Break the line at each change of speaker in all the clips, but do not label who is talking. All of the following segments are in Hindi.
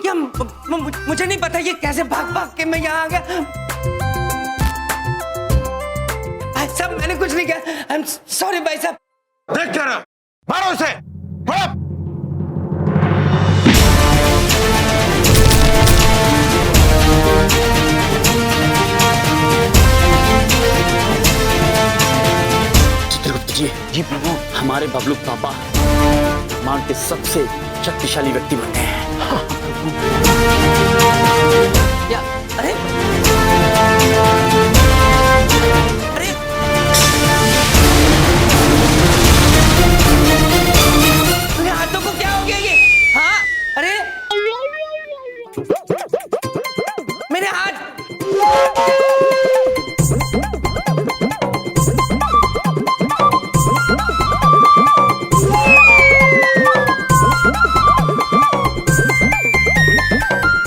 या मुझे नहीं पता ये कैसे भाग भाग के मैं यहाँ आ गया। भाई साहब मैंने कुछ नहीं किया, आई एम सॉरी भाई साहब।
देख क्या रहा, मारो उसे, मारो।
चित्रगुप्त जी, जी प्रभु, हमारे बबलू पापा ब्रह्मांड के सबसे शक्तिशाली व्यक्ति बनते हैं।
या अरे अरे मेरे हाथों को क्या हो गया ये? हाँ अरे मेरे हाथ।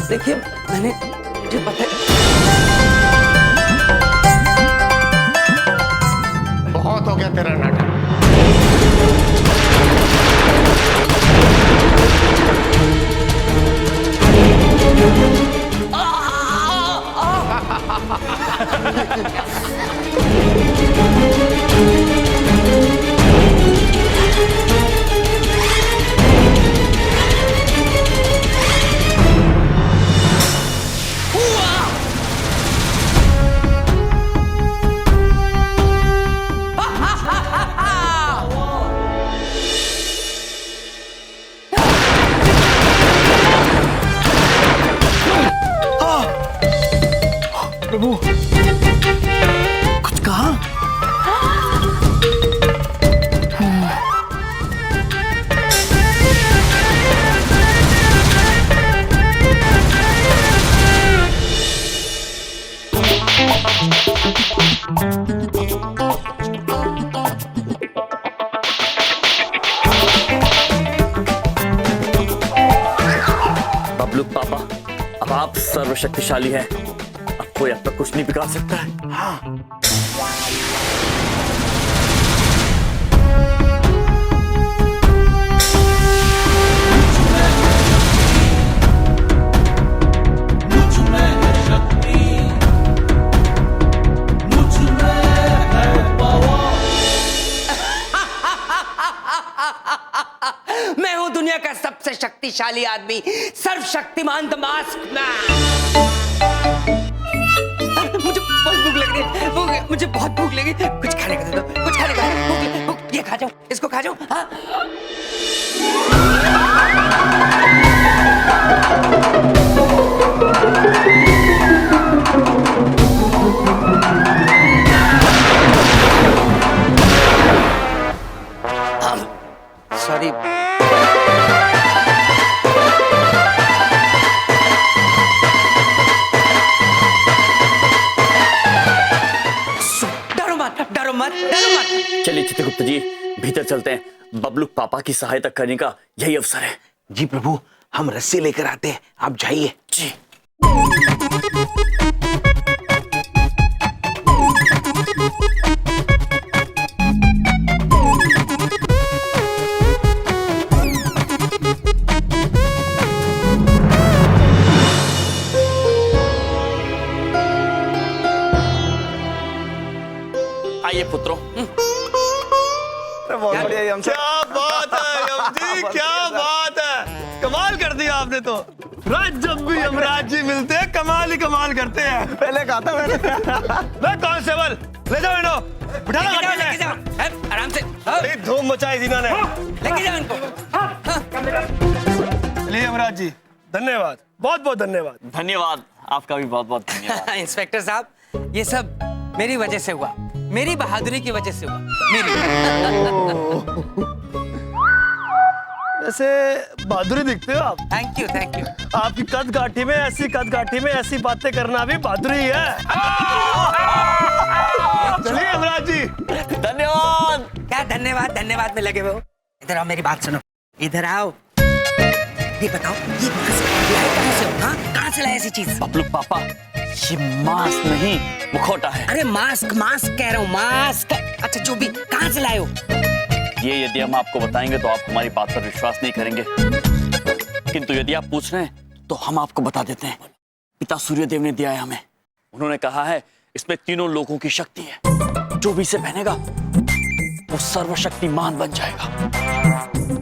देखिए मैंने मुझे पता है।
बहुत हो गया तेरा नाटक।
प्रभु कुछ कहा? बबलू पापा, अब आप सर्वशक्तिशाली हैं। कोई अब तक कुछ नहीं बिगाड़ सकता है। हाँ।
मैं हूं दुनिया का सबसे शक्तिशाली आदमी, सर्वशक्तिमान द मास्क मैन। मुझे बहुत भूख लग रही है, मुझे बहुत भूख लगी। कुछ खाने का दे दो, कुछ खाने का। भूख, ये खा जाओ, इसको खा जाओ। हाँ सॉरी। डरो मत।
चलिए चित्रगुप्त जी, भीतर चलते हैं। बबलू पापा की सहायता करने का यही अवसर है।
जी प्रभु, हम रस्सी लेकर आते हैं, आप जाइए।
जी। आइए पुत्रों।
बहुत बढ़िया यम साहब।
क्या बात है यम जी, क्या बात है, कमाल कर दिया आपने तो। राज जब भी यमराज जी मिलते हैं कमाल ही कमाल करते हैं।
पहले कहा था मैंने।
कांस्टेबल ले जाओ इनको, बिठा लो गाड़ी
लेके जाओ, आराम से।
में। धूम मचाई थी इन्होंने।
लेके जाओ इनको।
चलिए यमराज जी, धन्यवाद, बहुत बहुत धन्यवाद।
धन्यवाद, आपका भी बहुत बहुत धन्यवाद।
इंस्पेक्टर साहब, ये सब मेरी वजह से हुआ, मेरी बहादुरी की वजह से हुआ। मेरी
वैसे बहादुरी दिखते हो आप।
Thank you.
आपकी कद काठी में ऐसी बातें करना भी बहादुरी है। चलिए यमराज जी।
धन्यवाद।
क्या धन्यवाद में लगे हो? इधर आओ, मेरी बात सुनो, इधर आओ। ये बताओ, ये मास्क लाए कहाँ से हो? हाँ, कहाँ से लाए ऐसी चीज?
बबलू पापा, ये मास्क नहीं, मुखौटा है।
अरे मास्क कह रहा हूँ, मास्क। अच्छा जो भी, कहाँ से लाए हो?
ये यदि हम आपको बताएंगे तो आप हमारी बात पर विश्वास नहीं करेंगे, किंतु यदि आप पूछ रहे हैं तो हम आपको बता देते हैं। पिता सूर्यदेव ने दिया है हमें। उन्होंने कहा है इसमें तीनों लोगों की शक्ति है, जो भी इसे पहनेगा वो सर्वशक्तिमान बन जाएगा।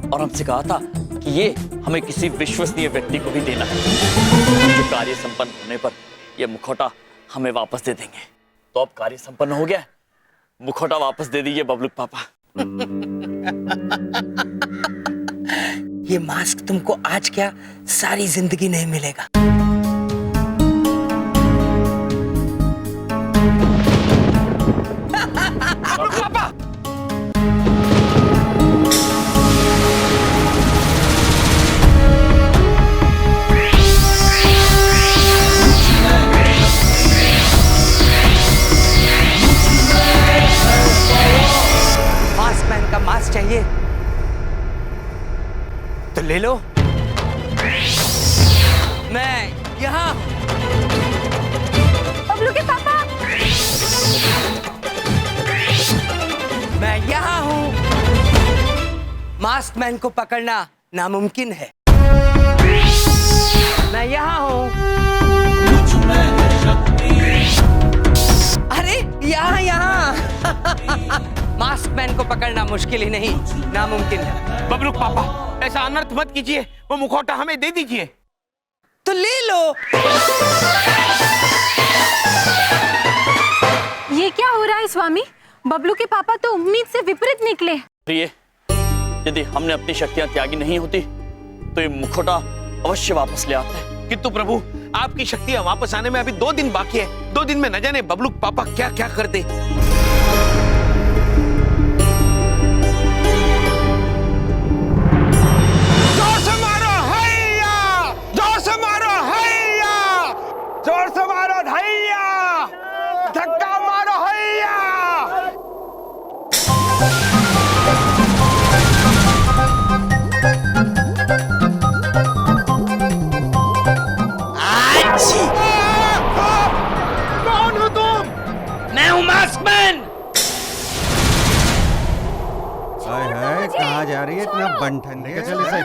और हमसे कहा था कि ये हमें किसी विश्वसनीय व्यक्ति को भी देना है, जो कार्य संपन्न होने पर यह मुखौटा हमें वापस दे देंगे। तो अब कार्य संपन्न हो गया, मुखौटा वापस दे दीजिए बबलू पापा।
ये मास्क तुमको आज क्या सारी जिंदगी नहीं मिलेगा।
पापा
मास्क मैन का मास्क चाहिए तो ले लो। मैं यहाँ
बबलू के पापा,
मैं यहाँ हूँ। मास्क मैन को पकड़ना नामुमकिन है। मैं यहाँ हूँ। अरे यहाँ यहाँ मास्क मैन को पकड़ना मुश्किल ही नहीं, नामुमकिन है।
बबलू पापा, ऐसा अनर्थ मत कीजिए, वो मुखौटा हमें दे दीजिए।
तो ले लो।
ये क्या हो रहा है स्वामी? बबलू के पापा तो उम्मीद से विपरीत निकले।
प्रिय, यदि हमने अपनी शक्तियां त्यागी नहीं होती तो ये मुखौटा अवश्य वापस ले आते।
किंतु प्रभु, आपकी शक्तियां वापस आने में अभी 2 दिन बाकी है। 2 दिन में न जाने बबलू पापा क्या क्या कर दे। जोर से मारो हैया, जोर से मारो हैया, जोर से मारो धैया, धक्का मारो हैया। कौन हो तुम?
मैं हूँ मास्क मैन।
हाय हाय, कहाँ जा रही है इतना बंठन लेके? चल इसे।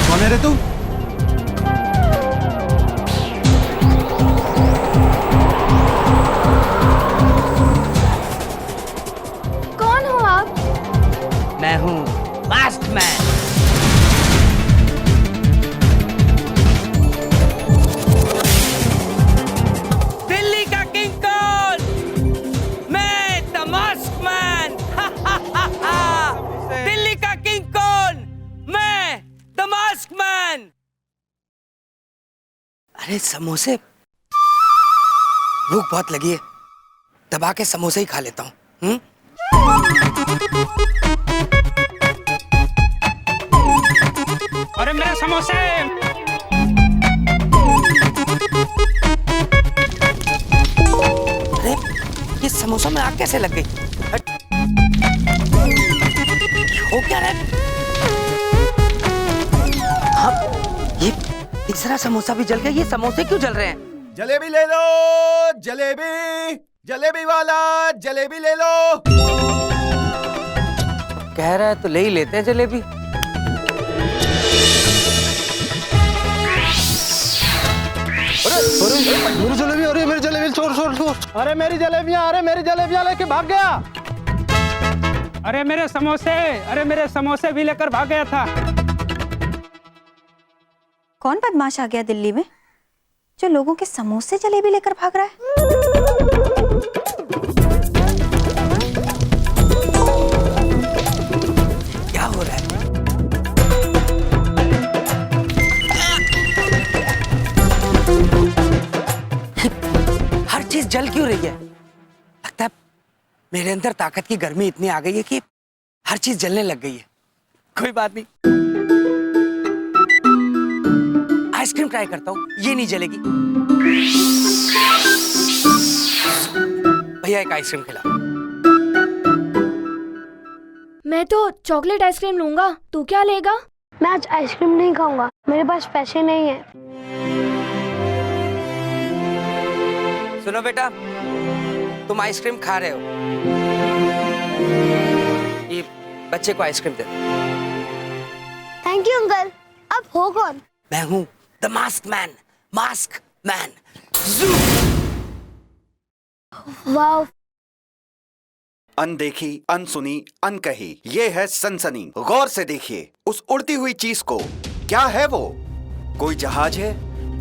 कौन है रे तू?
कौन हो आप?
मैं हूँ मास्क मैन। दिल्ली का किंग कौन? मैं द मास्क मैन। दिल्ली का किंग कौन? मैं द मास्क मैन। अरे समोसे, भूख बहुत लगी है, दबा के समोसे ही खा लेता हूँ।
अरे मेरे समोसे!
अरे ये समोसा में आग कैसे लग गई? हट। हो क्या रहा है? हाँ, ये तीसरा समोसा भी जल गया। ये समोसे क्यों जल रहे हैं?
जलेबी ले लो, जलेबी, जलेबी वाला, जलेबी ले लो।
कह रहा है तो ले ही लेते हैं जलेबी।
मेरी जलेबी, अरे मेरी जलेबी, चोर चोर चोर।
अरे मेरी जलेबियां! अरे मेरी जलेबियां लेके भाग गया! अरे मेरे समोसे! अरे मेरे समोसे भी लेकर भाग गया था।
कौन बदमाश आ गया दिल्ली में जो लोगों के समोसे जलेबी लेकर भाग रहा है?
क्या हो रहा है? हर चीज जल क्यों रही है? लगता है मेरे अंदर ताकत की गर्मी इतनी आ गई है कि हर चीज जलने लग गई है। कोई बात नहीं, आइसक्रीम ट्राई करता हूँ, ये नहीं जलेगी। भैया एक आइसक्रीम खिलाओ।
मैं तो चॉकलेट आइसक्रीम लूंगा, तू क्या लेगा?
मैं आज आइसक्रीम नहीं खाऊंगा, मेरे पास पैसे नहीं है।
सुनो बेटा, तुम आइसक्रीम खा रहे हो, ये बच्चे को आइसक्रीम दे दो।
Thank you uncle. अब हो कौन?
मैं हूँ the mask man, mask man.
वाह,
अनदेखी, अनसुनी, अनकही, ये है सनसनी। गौर से देखिए उस उड़ती हुई चीज को। क्या है वो? कोई जहाज है,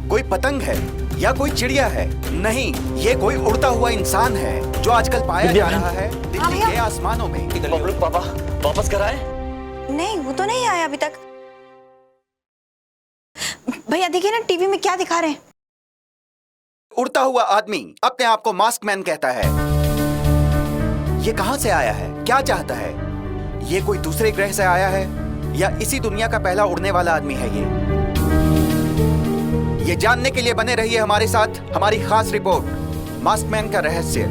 कोई पतंग है, या कोई चिड़िया है? नहीं, ये कोई उड़ता हुआ इंसान है जो आजकल पाया जा रहा है दिल्ली के आसमानों में।
बबलू पापा वापस कर आए?
नहीं, वो तो नहीं आया अभी तक। भैया देखिए ना टीवी में क्या दिखा रहे हैं।
उड़ता हुआ आदमी अपने आप को मास्क मैन कहता है। ये कहां से आया है? क्या चाहता है? ये कोई दूसरे ग्रह से आया है या इसी दुनिया का पहला उड़ने वाला आदमी है ये जानने के लिए बने रहिए हमारे साथ हमारी खास रिपोर्ट मास्क मैन का रहस्य।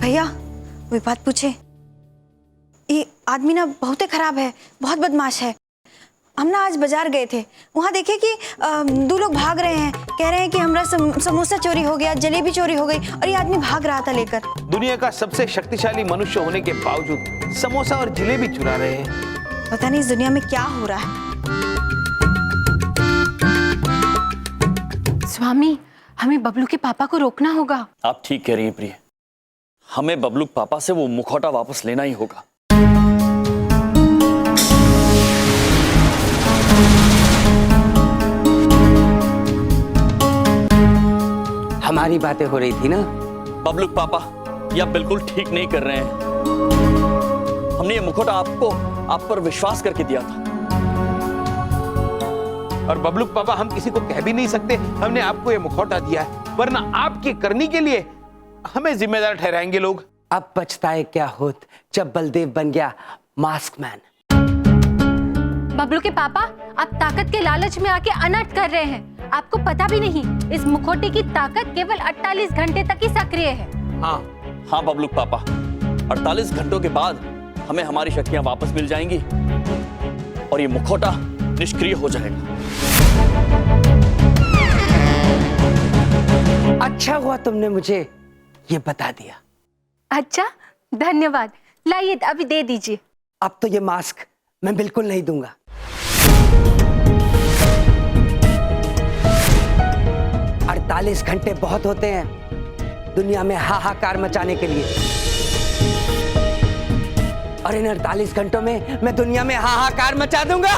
भैया वो बात पूछे, ये आदमी ना बहुत ही खराब है, बहुत बदमाश है। हम ना आज बाजार गए थे, वहाँ देखे कि दो लोग भाग रहे हैं, कह रहे हैं कि हमारा समोसा चोरी हो गया, जलेबी चोरी हो गई, और ये आदमी भाग रहा था लेकर।
दुनिया का सबसे शक्तिशाली मनुष्य होने के बावजूद समोसा और जलेबी चुरा रहे हैं।
पता नहीं इस दुनिया में क्या हो रहा है।
स्वामी, हमें बबलू के पापा को रोकना होगा।
आप ठीक कह रही हैं प्रिय, हमें बबलू पापा से वो मुखौटा वापस लेना ही होगा।
हमारी बातें हो रही थी ना।
बबलू पापा ये आप बिल्कुल ठीक नहीं कर रहे हैं। हमने ये मुखौटा आप पर विश्वास करके दिया था।
और बबलू पापा, हम किसी को कह भी नहीं सकते हमने आपको ये मुखौटा दिया है, वरना आपकी करनी के लिए हमें जिम्मेदार ठहराएंगे लोग।
अब पछताए क्या होत जब बलदेव बन गया मास्क मैन।
बबलू के पापा, आप ताकत के लालच में आके अनर्थ कर रहे हैं। आपको पता भी नहीं, इस मुखौटे की ताकत केवल 48 घंटे तक ही सक्रिय है।
हाँ बबलू पापा, 48 घंटों के बाद हमें हमारी शक्तियां वापस मिल जाएंगी और ये मुखौटा निष्क्रिय हो जाएगा।
अच्छा हुआ तुमने मुझे ये बता दिया।
अच्छा, धन्यवाद। लाइए अभी दे दीजिए।
अब तो ये मास्क मैं बिल्कुल नहीं दूंगा। 48 घंटे बहुत होते हैं दुनिया में हाहाकार मचाने के लिए, और इन 48 घंटों में मैं दुनिया में हाहाकार मचा दूंगा।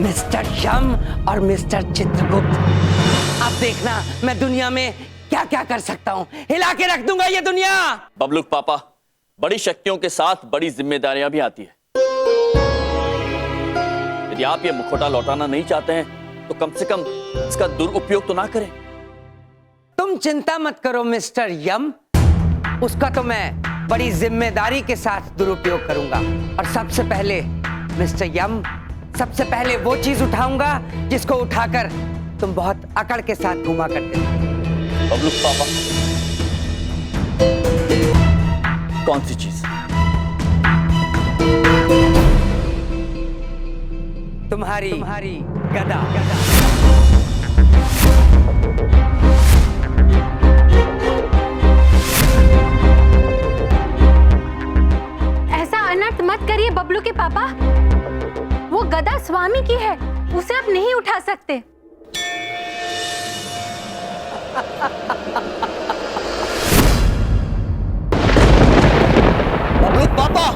मिस्टर यम और मिस्टर चित्रगुप्त, अब देखना मैं दुनिया में क्या क्या कर सकता हूं। हिला के रख दूंगा ये दुनिया।
बबलू पापा, बड़ी शक्तियों के साथ बड़ी जिम्मेदारियां भी आती है। यदि आप ये मुखौटा लौटाना नहीं चाहते हैं तो कम से कम इसका दुरुपयोग तो ना करें।
तुम चिंता मत करो मिस्टर यम, उसका तो मैं बड़ी जिम्मेदारी के साथ दुरुपयोग करूंगा। और सबसे पहले मिस्टर यम, सबसे पहले वो चीज उठाऊंगा जिसको उठाकर तुम बहुत अकड़ के साथ घुमा करते थे।
बबलू पापा, कौन सी चीज?
तुम्हारी गदा।
ऐसा अनर्थ मत करिए बबलू के पापा। वो गदा स्वामी की है, उसे आप नहीं उठा सकते।
बबलू पापा,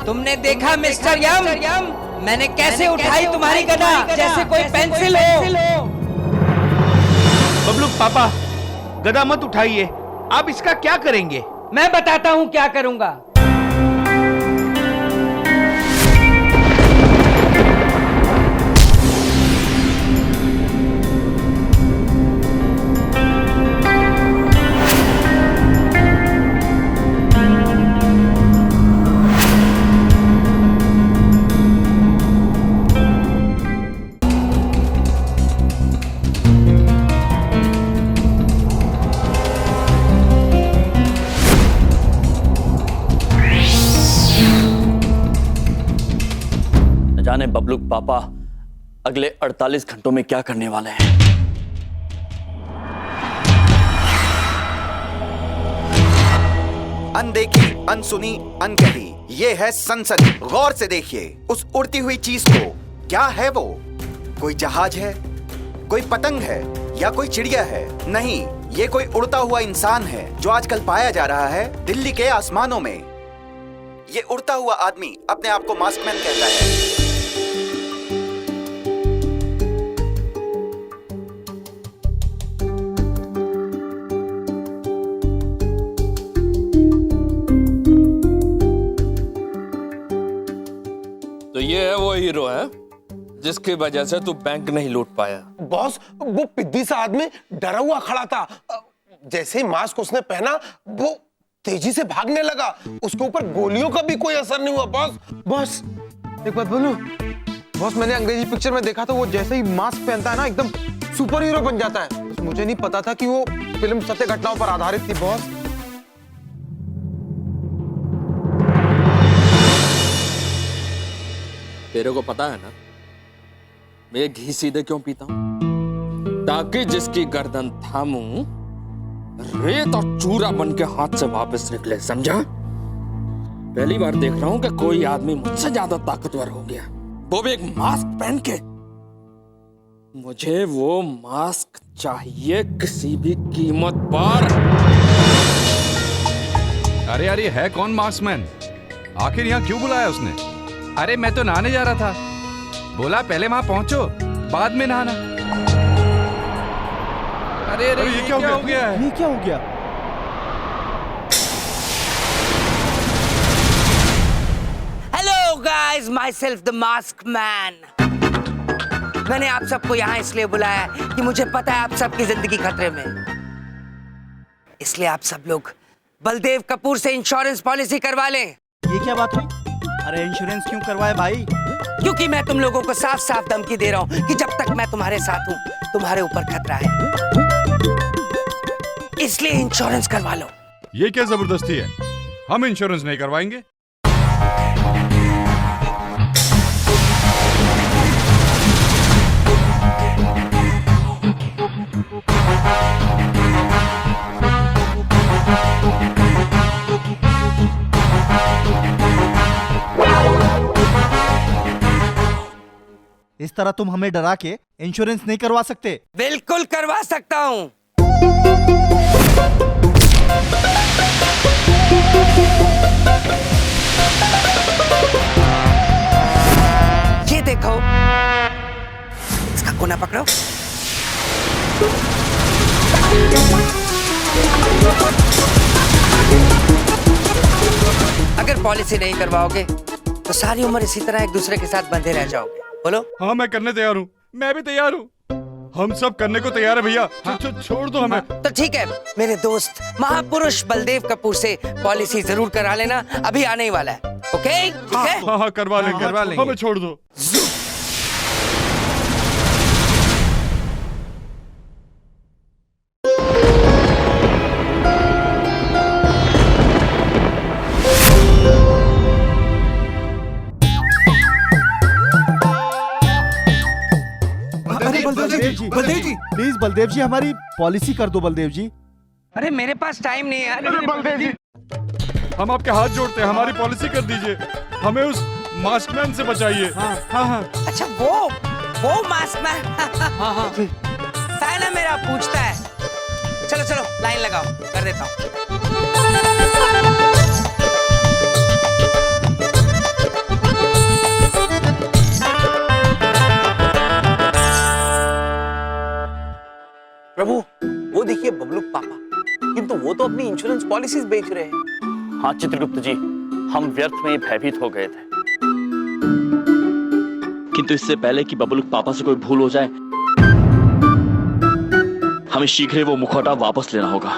तुमने देखा मिस्टर यम, मैंने कैसे उठाई तुम्हारी गदा जैसे कोई पेंसिल हो।
बबलू पापा, गदा मत उठाइए। आप इसका क्या करेंगे?
मैं बताता हूं क्या करूंगा।
जाने बबलूक पापा अगले 48 घंटों में क्या करने वाले हैं।
अनदेखी, अनसुनी, अनकही, ये है सनसनी। गौर से देखिए उस उड़ती हुई चीज को। क्या है वो? कोई जहाज है, कोई पतंग है, या कोई चिड़िया है? नहीं, ये कोई उड़ता हुआ इंसान है जो आजकल पाया जा रहा है दिल्ली के आसमानों में। ये उड़ता हुआ आदमी अपने आप को मास्कमैन कहता है।
तो ये है वो हीरो है जिसकी वजह से तू बैंक नहीं लूट पाया।
बॉस, वो पिद्दी सा आदमी डरा हुआ खड़ा था। जैसे ही मास्क उसने पहना वो तेजी से भागने लगा। उसके ऊपर गोलियों का भी कोई असर नहीं हुआ। बॉस एक बात बोलूं? बॉस, मैंने अंग्रेजी पिक्चर में देखा था, वो जैसे ही मास्क पहनता है ना एकदम सुपर हीरो बन जाता है। मुझे नहीं पता था कि वो फिल्म सत्य घटनाओं पर आधारित थी। बॉस,
तेरे को पता है ना मैं घी सीधे क्यों पीता हूं? ताकि जिसकी गर्दन थामूं रेत और चूरा बन के हाथ से वापस निकले, समझा? पहली बार देख रहा हूं कि कोई आदमी मुझसे ज्यादा ताकतवर हो गया, वो भी एक मास्क पहन के। मुझे वो मास्क चाहिए किसी भी कीमत पर।
अरे यार, ये है कौन मास्कमैन? आखिर यहाँ क्यों बुलाया उसने? अरे मैं तो नहाने जा रहा था, बोला पहले वहां पहुंचो बाद में नहाना। अरे ये क्या हो गया है?
ये क्या हो गया?
Hello guys, my self the mask man. मैंने आप सबको यहाँ इसलिए बुलाया कि मुझे पता है आप सबकी जिंदगी खतरे में, इसलिए आप सब लोग बलदेव कपूर से इंश्योरेंस पॉलिसी करवा लें।
ये क्या बात हुई? अरे इंश्योरेंस क्यों करवाए भाई?
क्योंकि मैं तुम लोगों को साफ साफ धमकी दे रहा हूं कि जब तक मैं तुम्हारे साथ हूं तुम्हारे ऊपर खतरा है, इसलिए इंश्योरेंस करवा लो।
ये क्या जबरदस्ती है? हम इंश्योरेंस नहीं करवाएंगे।
इस तरह तुम हमें डरा के इंश्योरेंस नहीं करवा सकते।
बिल्कुल करवा सकता हूं। ये देखो, इसका कोना पकड़ो। अगर पॉलिसी नहीं करवाओगे तो सारी उम्र इसी तरह एक दूसरे के साथ बंधे रह जाओगे। बोलो।
हाँ, मैं करने तैयार हूँ, मैं भी तैयार हूँ। हम सब करने को तैयार है भैया। छोड़ दो हमें।
तो ठीक है, मेरे दोस्त महापुरुष बलदेव कपूर से पॉलिसी जरूर करा लेना, अभी आने ही वाला है। ओके? ठीक है?
हाँ, करवा लेंगे। हमें छोड़ दो।
बलदेव जी प्लीज, बलदेव जी हमारी पॉलिसी कर दो। बलदेव जी,
अरे मेरे पास टाइम नहीं है।
अरे बलदेव जी, हम आपके हाथ जोड़ते हैं, हमारी पॉलिसी कर दीजिए, हमें उस मास्कमैन से बचाइए। हाँ।
अच्छा, वो मास्कमैन। हाँ। फैन है मेरा, पूछता है। चलो लाइन लगाओ, कर देता हूँ।
प्रभु, वो देखिए बबलूक पापा, किंतु वो तो अपनी इंश्योरेंस पॉलिसीज बेच रहे हैं। हाँ चित्रगुप्त जी, हम व्यर्थ में भयभीत हो गए थे, किंतु इससे पहले कि बबलूक पापा से कोई भूल हो जाए, हमें शीघ्र वो मुखौटा वापस लेना होगा।